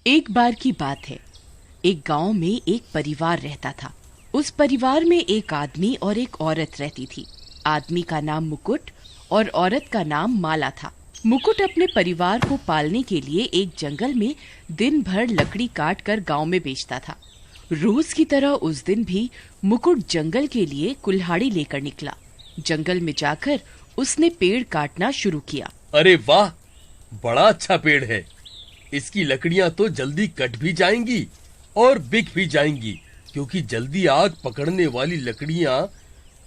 एक बार की बात है। एक गांव में एक परिवार रहता था। उस परिवार में एक आदमी और एक औरत रहती थी। आदमी का नाम मुकुट और औरत का नाम माला था। मुकुट अपने परिवार को पालने के लिए एक जंगल में दिन भर लकड़ी काट कर गाँव में बेचता था। रोज की तरह उस दिन भी मुकुट जंगल के लिए कुल्हाड़ी लेकर निकला। जंगल में जाकर उसने पेड़ काटना शुरू किया। अरे वाह, बड़ा अच्छा पेड़ है। इसकी लकड़ियां तो जल्दी कट भी जाएंगी और बिक भी जाएंगी, क्योंकि जल्दी आग पकड़ने वाली लकड़ियां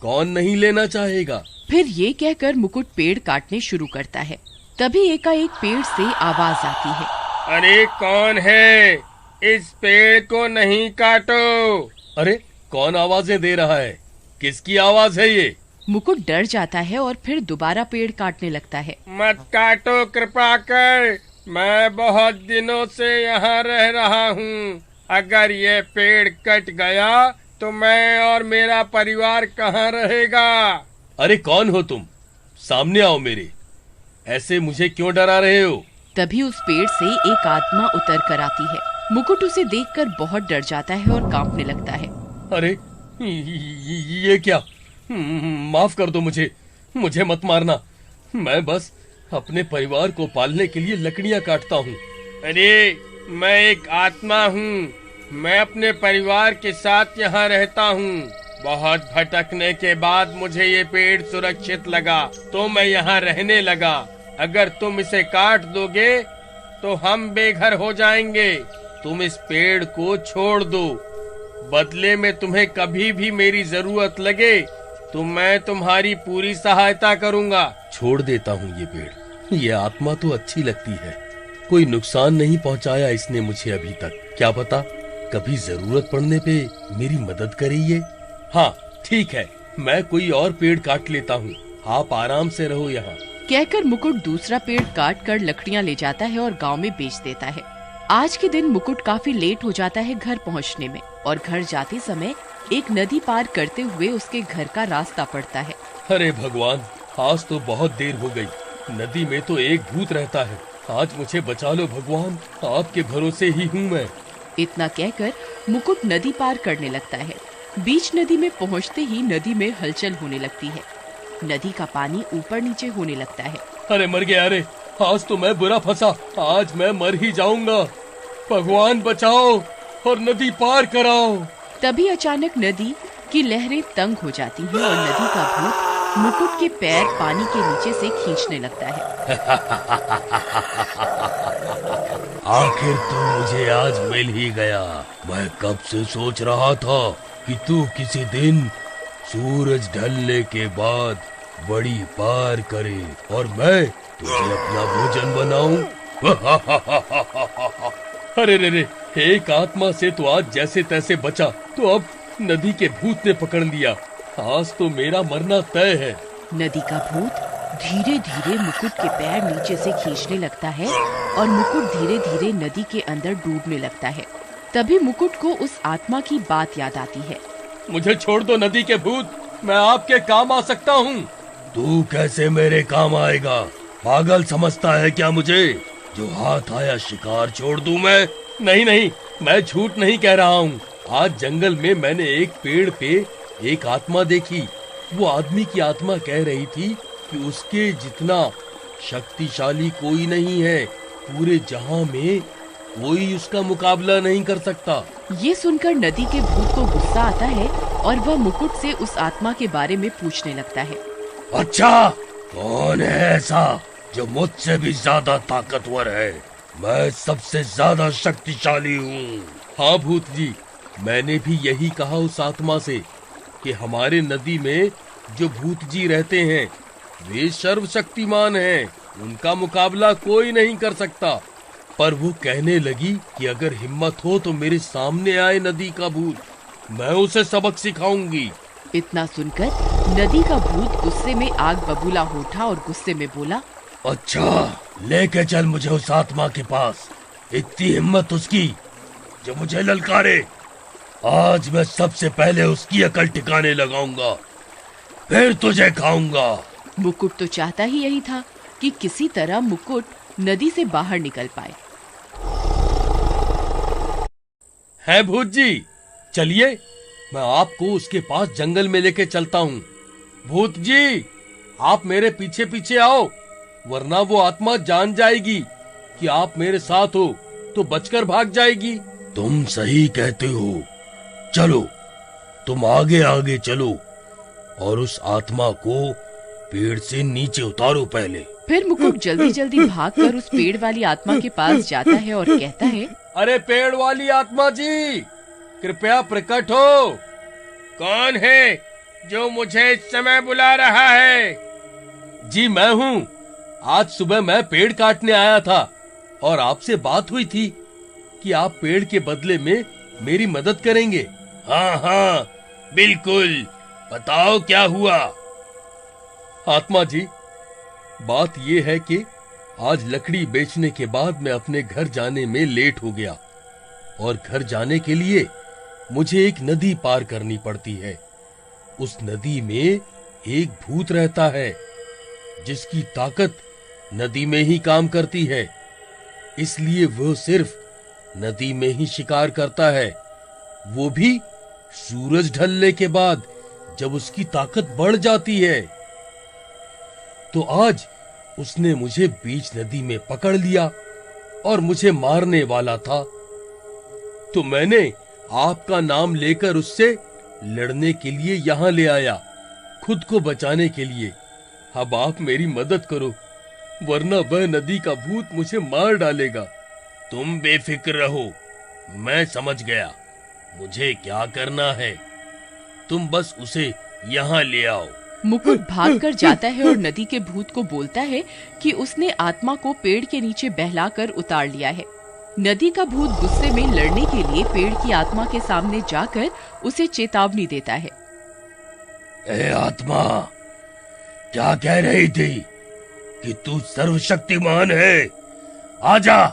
कौन नहीं लेना चाहेगा। फिर ये कहकर मुकुट पेड़ काटने शुरू करता है। तभी एकाएक पेड़ से आवाज आती है, अरे कौन है? इस पेड़ को नहीं काटो। अरे कौन आवाजें दे रहा है? किसकी आवाज है ये? मुकुट डर जाता है और फिर दोबारा पेड़ काटने लगता है। मत काटो कृपा कर, मैं बहुत दिनों से यहाँ रह रहा हूँ। अगर ये पेड़ कट गया तो मैं और मेरा परिवार कहाँ रहेगा? अरे कौन हो तुम? सामने आओ मेरे। ऐसे मुझे क्यों डरा रहे हो? तभी उस पेड़ से एक आत्मा उतर कर आती है। मुकुट उसे देखकर बहुत डर जाता है और कांपने लगता है। अरे ये क्या? माफ कर दो मुझे मत मारना। मैं बस अपने परिवार को पालने के लिए लकड़ियां काटता हूँ। अरे मैं एक आत्मा हूँ। मैं अपने परिवार के साथ यहाँ रहता हूँ। बहुत भटकने के बाद मुझे ये पेड़ सुरक्षित लगा तो मैं यहाँ रहने लगा। अगर तुम इसे काट दोगे तो हम बेघर हो जाएंगे। तुम इस पेड़ को छोड़ दो। बदले में तुम्हें कभी भी मेरी जरूरत लगे तो मैं तुम्हारी पूरी सहायता करूँगा। छोड़ देता हूँ ये पेड़। ये आत्मा तो अच्छी लगती है। कोई नुकसान नहीं पहुँचाया इसने मुझे अभी तक। क्या पता कभी जरूरत पड़ने पे मेरी मदद करे ये। हाँ ठीक है, मैं कोई और पेड़ काट लेता हूँ। आप आराम से रहो यहाँ। कहकर मुकुट दूसरा पेड़ काट कर लकड़ियाँ ले जाता है और गाँव में बेच देता है। आज के दिन मुकुट काफी लेट हो जाता है घर पहुँचने में, और घर जाते समय एक नदी पार करते हुए उसके घर का रास्ता पड़ता है। अरे भगवान, आज तो बहुत देर हो गई। नदी में तो एक भूत रहता है। आज मुझे बचा लो भगवान, आपके भरोसे ही हूँ मैं। इतना कहकर मुकुट नदी पार करने लगता है। बीच नदी में पहुँचते ही नदी में हलचल होने लगती है। नदी का पानी ऊपर नीचे होने लगता है। अरे मर गया। अरे आज तो मैं बुरा फंसा। आज मैं मर ही जाऊंगा। भगवान बचाओ और नदी पार कराओ। तभी अचानक नदी की लहरें तंग हो जाती हैं और नदी का भूत मुकुट के पैर पानी के नीचे से खींचने लगता है। आखिर तू मुझे आज मिल ही गया। मैं कब से सोच रहा था कि तू किसी दिन सूरज ढलने के बाद बड़ी पार करे और मैं तुझे अपना भोजन बनाऊं। अरे रे, एक आत्मा से तो आज जैसे तैसे बचा, तो अब नदी के भूत ने पकड़ लिया। आज तो मेरा मरना तय है। नदी का भूत धीरे धीरे मुकुट के पैर नीचे से खींचने लगता है और मुकुट धीरे धीरे नदी के अंदर डूबने लगता है। तभी मुकुट को उस आत्मा की बात याद आती है। मुझे छोड़ दो नदी के भूत, मैं आपके काम आ सकता हूँ। तू कैसे मेरे काम आएगा? पागल समझता है क्या मुझे? जो हाथ आया शिकार छोड़ दूं मैं? नहीं, मैं झूठ नहीं कह रहा हूँ। आज जंगल में मैंने एक पेड़ पे एक आत्मा देखी। वो आदमी की आत्मा कह रही थी कि उसके जितना शक्तिशाली कोई नहीं है। पूरे जहां में कोई उसका मुकाबला नहीं कर सकता। ये सुनकर नदी के भूत को गुस्सा आता है और वह मुकुट से उस आत्मा के बारे में पूछने लगता है। अच्छा, कौन है ऐसा जो मुझसे भी ज्यादा ताकतवर है? मैं सबसे ज्यादा शक्तिशाली हूँ। हाँ भूत जी, मैंने भी यही कहा उस आत्मा से कि हमारे नदी में जो भूत जी रहते हैं वे सर्वशक्तिमान हैं। उनका मुकाबला कोई नहीं कर सकता। पर वो कहने लगी कि अगर हिम्मत हो तो मेरे सामने आए नदी का भूत, मैं उसे सबक सिखाऊंगी। इतना सुनकर नदी का भूत गुस्से में आग बबूला हो उठा और गुस्से में बोला, अच्छा, लेके चल मुझे उस आत्मा के पास। इतनी हिम्मत उसकी जो मुझे ललकारे। आज मैं सबसे पहले उसकी अकल ठिकाने लगाऊंगा, फिर तुझे खाऊंगा। मुकुट तो चाहता ही यही था कि किसी तरह मुकुट नदी से बाहर निकल पाए। है भूत जी, चलिए मैं आपको उसके पास जंगल में लेके चलता हूँ। भूत जी, आप मेरे पीछे पीछे आओ, वरना वो आत्मा जान जाएगी कि आप मेरे साथ हो तो बचकर भाग जाएगी। तुम सही कहते हो, चलो तुम आगे आगे चलो और उस आत्मा को पेड़ से नीचे उतारो पहले। फिर मुकुट जल्दी जल्दी भागकर उस पेड़ वाली आत्मा के पास जाता है और कहता है, अरे पेड़ वाली आत्मा जी, कृपया प्रकट हो। कौन है जो मुझे इस समय बुला रहा है? जी मैं हूँ। आज सुबह मैं पेड़ काटने आया था और आपसे बात हुई थी कि आप पेड़ के बदले में मेरी मदद करेंगे। हाँ हाँ बिल्कुल, बताओ क्या हुआ? आत्मा जी, बात ये है कि आज लकड़ी बेचने के बाद मैं अपने घर जाने में लेट हो गया और घर जाने के लिए मुझे एक नदी पार करनी पड़ती है। उस नदी में एक भूत रहता है जिसकी ताकत नदी में ही काम करती है, इसलिए वो सिर्फ नदी में ही शिकार करता है, वो भी सूरज ढलने के बाद जब उसकी ताकत बढ़ जाती है। तो आज उसने मुझे बीच नदी में पकड़ लिया और मुझे मारने वाला था। तो मैंने आपका नाम लेकर उससे लड़ने के लिए यहाँ ले आया, खुद को बचाने के लिए। अब आप मेरी मदद करो, वरना वह नदी का भूत मुझे मार डालेगा। तुम बेफिक्र रहो, मैं समझ गया मुझे क्या करना है। तुम बस उसे यहाँ ले आओ। मुकुट भागकर जाता है और नदी के भूत को बोलता है कि उसने आत्मा को पेड़ के नीचे बहलाकर उतार लिया है। नदी का भूत गुस्से में लड़ने के लिए पेड़ की आत्मा के सामने जाकर उसे चेतावनी देता है। ए आत्मा, क्या कह रही थी कि तू सर्वशक्तिमान है? आजा,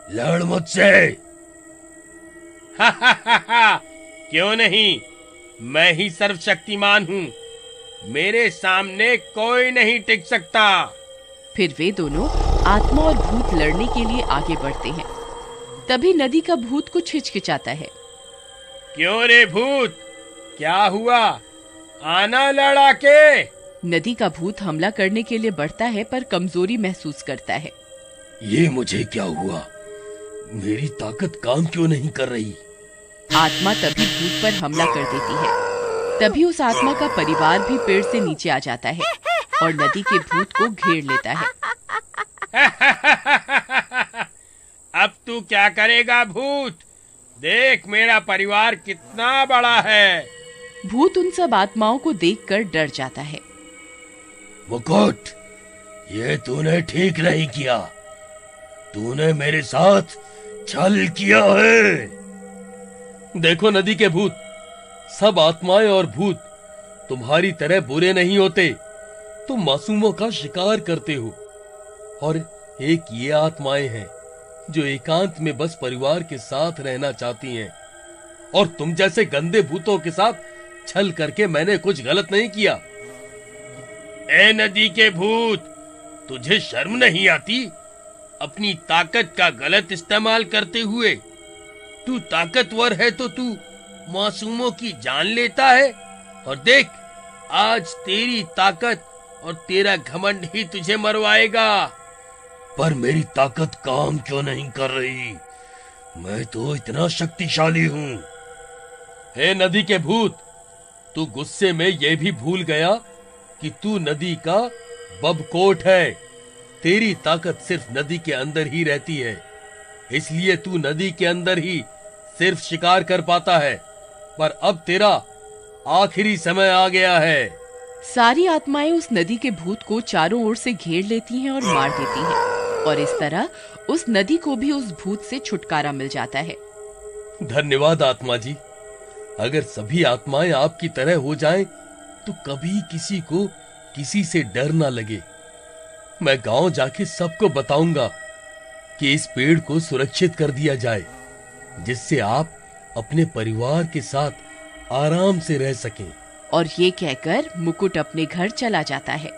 लड़ मुझसे। क्यों नहीं, मैं ही सर्वशक्तिमान हूँ, मेरे सामने कोई नहीं टिक सकता। फिर वे दोनों आत्मा और भूत लड़ने के लिए आगे बढ़ते हैं। तभी नदी का भूत कुछ हिचकिचाता है। क्यों रे भूत, क्या हुआ? आना लड़ा के। नदी का भूत हमला करने के लिए बढ़ता है पर कमजोरी महसूस करता है। ये मुझे क्या हुआ? मेरी ताकत काम क्यों नहीं कर रही? आत्मा तभी भूत पर हमला कर देती है। तभी उस आत्मा का परिवार भी पेड़ से नीचे आ जाता है और नदी के भूत को घेर लेता है। अब तू क्या करेगा भूत? देख मेरा परिवार कितना बड़ा है। भूत उन सब आत्माओं को देखकर डर जाता है। मुकुट, ये तूने ठीक नहीं किया। तूने मेरे साथ छल किया है। देखो नदी के भूत, सब आत्माएं और भूत तुम्हारी तरह बुरे नहीं होते। तुम मासूमों का शिकार करते हो और एक ये आत्माएं हैं जो एकांत में बस परिवार के साथ रहना चाहती हैं। और तुम जैसे गंदे भूतों के साथ छल करके मैंने कुछ गलत नहीं किया। ए नदी के भूत, तुझे शर्म नहीं आती अपनी ताकत का गलत इस्तेमाल करते हुए? तू ताकतवर है तो तू मासूमों की जान लेता है, और देख आज तेरी ताकत और तेरा घमंड ही तुझे मरवाएगा। पर मेरी ताकत काम क्यों नहीं कर रही? मैं तो इतना शक्तिशाली हूँ। हे नदी के भूत, तू गुस्से में ये भी भूल गया कि तू नदी का बबकोट है। तेरी ताकत सिर्फ नदी के अंदर ही रहती है, इसलिए तू नदी के अंदर ही सिर्फ शिकार कर पाता है। पर अब तेरा आखिरी समय आ गया है। सारी आत्माएं उस नदी के भूत को चारों ओर से घेर लेती हैं और मार देती हैं, और इस तरह उस नदी को भी उस भूत से छुटकारा मिल जाता है। धन्यवाद आत्मा जी। अगर सभी आत्माएं आपकी तरह हो जाएं, तो कभी किसी को किसी से डर ना लगे। मैं गांव जाके सबको बताऊंगा कि इस पेड़ को सुरक्षित कर दिया जाए, जिससे आप अपने परिवार के साथ आराम से रह सकें। और ये कहकर मुकुट अपने घर चला जाता है।